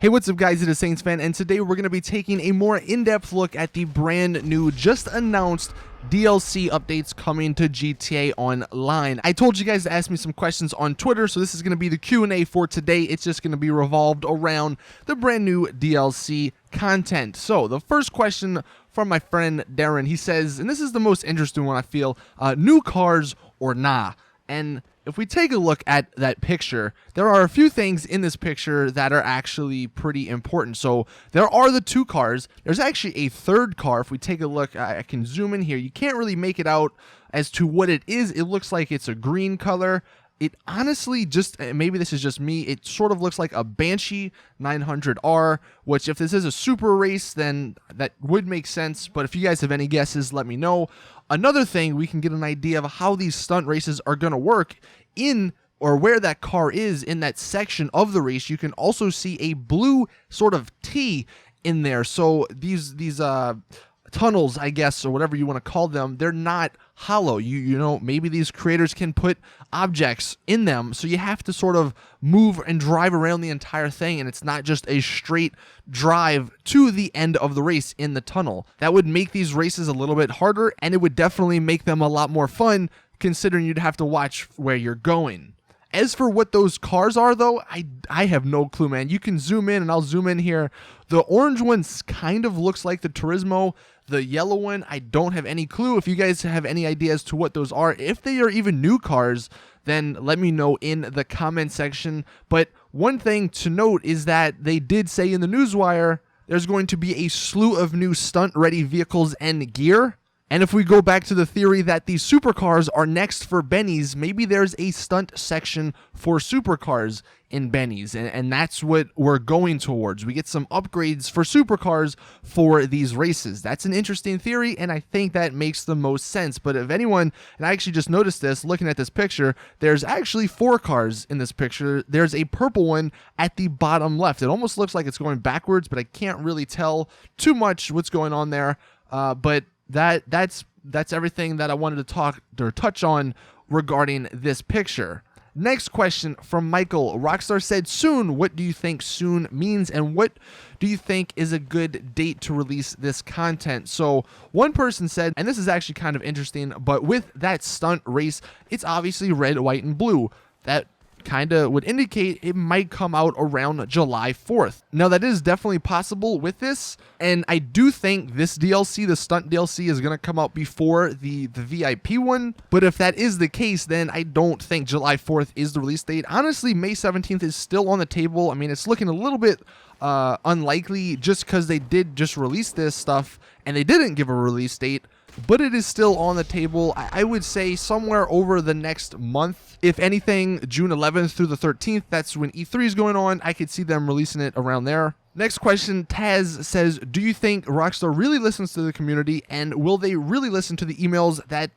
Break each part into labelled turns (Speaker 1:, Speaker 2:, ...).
Speaker 1: Hey, what's up guys, it is Saintsfan, and today we're going to be taking a more in-depth look at the brand new, just announced DLC updates coming to GTA Online. I told you guys to ask me some questions on Twitter, so this is going to be the Q&A for today. It's just going to be revolved around the brand new DLC content. So, the first question from my friend Darren, he says, and this is the most interesting one I feel, new cars or nah? And if we take a look at that picture, there are a few things in this picture that are actually pretty important. So there are the two cars. There's actually a third car. If we take a look, I can zoom in here. You can't really make it out as to what it is. It looks like it's a green color. It honestly just, maybe this is just me, it sort of looks like a Banshee 900R, which if this is a super race, then that would make sense. But if you guys have any guesses, let me know. Another thing, we can get an idea of how these stunt races are going to work in or where that car is in that section of the race. You can also see a blue sort of T in there. So these tunnels, I guess, or whatever you want to call them, they're not hollow. You know, maybe these creators can put objects in them, so you have to sort of move and drive around the entire thing, and it's not just a straight drive to the end of the race in the tunnel. That would make these races a little bit harder, and it would definitely make them a lot more fun, considering you'd have to watch where you're going. As for what those cars are, though, I have no clue, man. You can zoom in, and I'll zoom in here. The orange one kind of looks like the Turismo. The yellow one, I don't have any clue. If you guys have any idea as to what those are, if they are even new cars, then let me know in the comment section. But one thing to note is that they did say in the newswire there's going to be a slew of new stunt-ready vehicles and gear. And if we go back to the theory that these supercars are next for Benny's, maybe there's a stunt section for supercars in Benny's, and that's what we're going towards. We get some upgrades for supercars for these races. That's an interesting theory, and I think that makes the most sense. But if anyone, and I actually just noticed this looking at this picture, there's actually 4 cars in this picture. There's a purple one at the bottom left. It almost looks like it's going backwards, but I can't really tell too much what's going on there. But that's everything that I wanted to talk or touch on regarding this picture. Next question from Michael. Rockstar said soon. What do you think soon means, and what do you think is a good date to release this content? So one person said, and this is actually kind of interesting, but with that stunt race, it's obviously red, white, and blue. That kind of would indicate it might come out around July 4th. Now, that is definitely possible with this, and I do think this DLC, the stunt DLC, is going to come out before the VIP one, but if that is the case, then I don't think July 4th is the release date. Honestly, May 17th is still on the table. I mean, it's looking a little bit unlikely just because they did just release this stuff, and they didn't give a release date, but it is still on the table. I would say somewhere over the next month. If anything, June 11th through the 13th, that's when E3 is going on. I could see them releasing it around there. Next question, Taz says, do you think Rockstar really listens to the community, and will they really listen to the emails that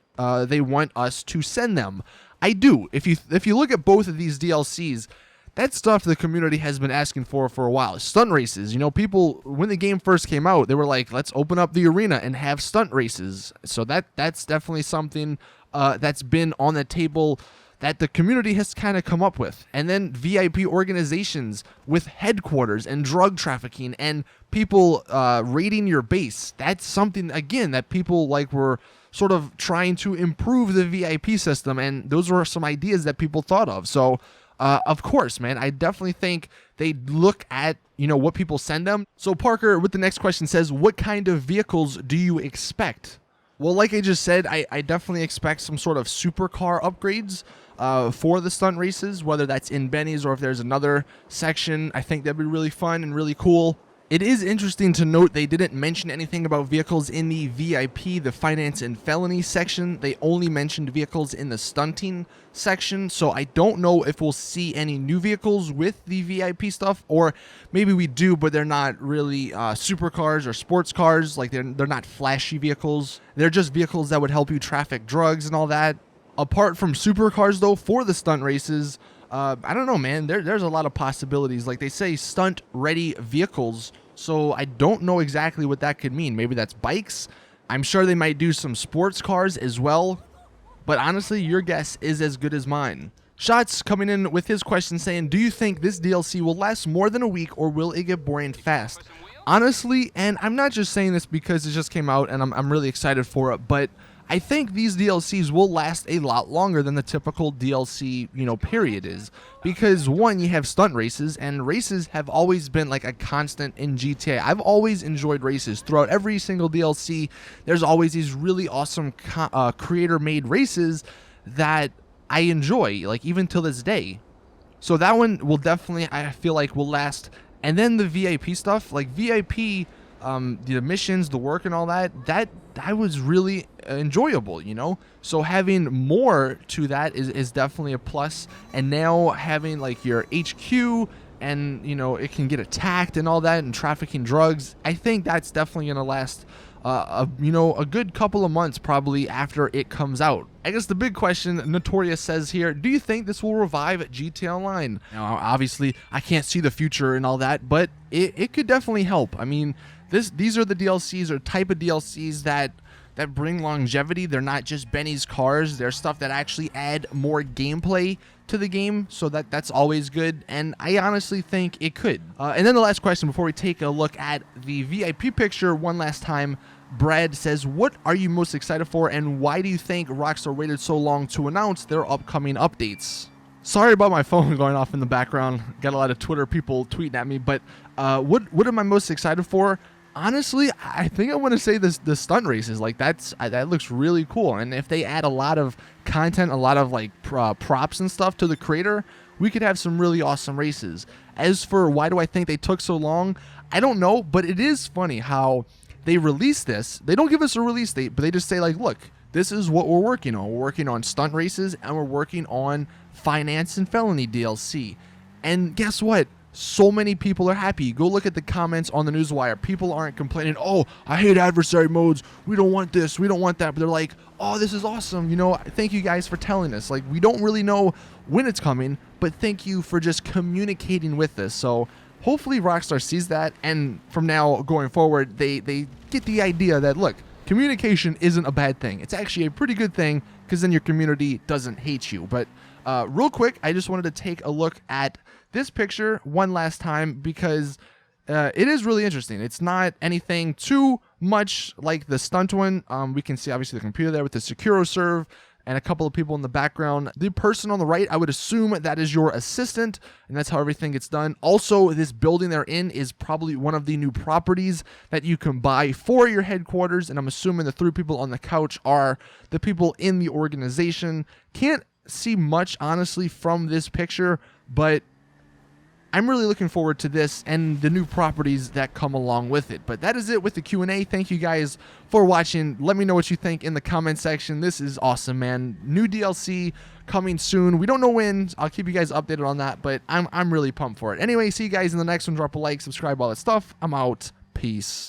Speaker 1: they want us to send them? I do. If you look at both of these DLCs, that's stuff the community has been asking for a while. Stunt races. You know, people, when the game first came out, they were like, let's open up the arena and have stunt races. So that's definitely something that's been on the table that the community has kind of come up with. And then VIP organizations with headquarters and drug trafficking and people raiding your base. That's something, again, that people were sort of trying to improve the VIP system. And those were some ideas that people thought of. So of course, man, I definitely think they look at, what people send them. So Parker with the next question says, what kind of vehicles do you expect? Well, like I just said, I definitely expect some sort of supercar upgrades for the stunt races, whether that's in Benny's or if there's another section. I think that'd be really fun and really cool. It is interesting to note they didn't mention anything about vehicles in the VIP, the finance and felony section. They only mentioned vehicles in the stunting section, so I don't know if we'll see any new vehicles with the VIP stuff, or maybe we do, but they're not really supercars or sports cars. Like, they're not flashy vehicles. They're just vehicles that would help you traffic drugs and all that. Apart from supercars, though, for the stunt races, I don't know, man. There's a lot of possibilities. Like they say, stunt-ready vehicles, so I don't know exactly what that could mean. Maybe that's bikes. I'm sure they might do some sports cars as well. But honestly, your guess is as good as mine. Shots coming in with his question saying, do you think this DLC will last more than a week or will it get boring fast? Honestly, and I'm not just saying this because it just came out and I'm really excited for it, but I think these DLCs will last a lot longer than the typical DLC, period is. Because one, you have stunt races, and races have always been like a constant in GTA. I've always enjoyed races. Throughout every single DLC, there's always these really awesome creator-made races that I enjoy, like even till this day. So that one will definitely, I feel like, will last. And then the VIP stuff, like VIP, the missions, the work and all that was really enjoyable, So having more to that is definitely a plus. And now having like your HQ and, it can get attacked and all that and trafficking drugs, I think that's definitely going to last a good couple of months probably after it comes out. I guess the big question Notorious says here, do you think this will revive GTA Online? Now, obviously, I can't see the future and all that, but it could definitely help. I mean, these are the DLCs or type of DLCs that bring longevity. They're not just Benny's cars. They're stuff that actually add more gameplay to the game, so that's always good, and I honestly think it could. And then the last question before we take a look at the VIP picture one last time, Brad says, what are you most excited for, and why do you think Rockstar waited so long to announce their upcoming updates? Sorry about my phone going off in the background. Got a lot of Twitter people tweeting at me, but what am I most excited for? Honestly, I think I want to say the stunt races. Like that looks really cool, and if they add a lot of content, a lot of like props and stuff to the creator, we could have some really awesome races. As for why do I think they took so long, I don't know, but it is funny how they release this. They don't give us a release date, but they just say like, look, this is what we're working on. We're working on stunt races, and we're working on finance and felony DLC. And guess what? So many people are happy. Go look at the comments on the Newswire. People aren't complaining, oh, I hate adversary modes. We don't want this. We don't want that. But they're like, oh, this is awesome. Thank you guys for telling us. Like, we don't really know when it's coming, but thank you for just communicating with us. So hopefully Rockstar sees that. And from now going forward, they get the idea that, look, communication isn't a bad thing. It's actually a pretty good thing because then your community doesn't hate you. But real quick, I just wanted to take a look at this picture one last time because it is really interesting. It's not anything too much like the stunt one. We can see obviously the computer there with the SecuroServe and a couple of people in the background. The person on the right, I would assume that is your assistant, and that's how everything gets done. Also, this building they're in is probably one of the new properties that you can buy for your headquarters, and I'm assuming the three people on the couch are the people in the organization. Can't see much, honestly, from this picture, but I'm really looking forward to this and the new properties that come along with it. But that is it with the Q&A. Thank you guys for watching. Let me know what you think in the comment section. This is awesome, man. New DLC coming soon. We don't know when. I'll keep you guys updated on that, but I'm really pumped for it. Anyway, see you guys in the next one. Drop a like, subscribe, all that stuff. I'm out. Peace.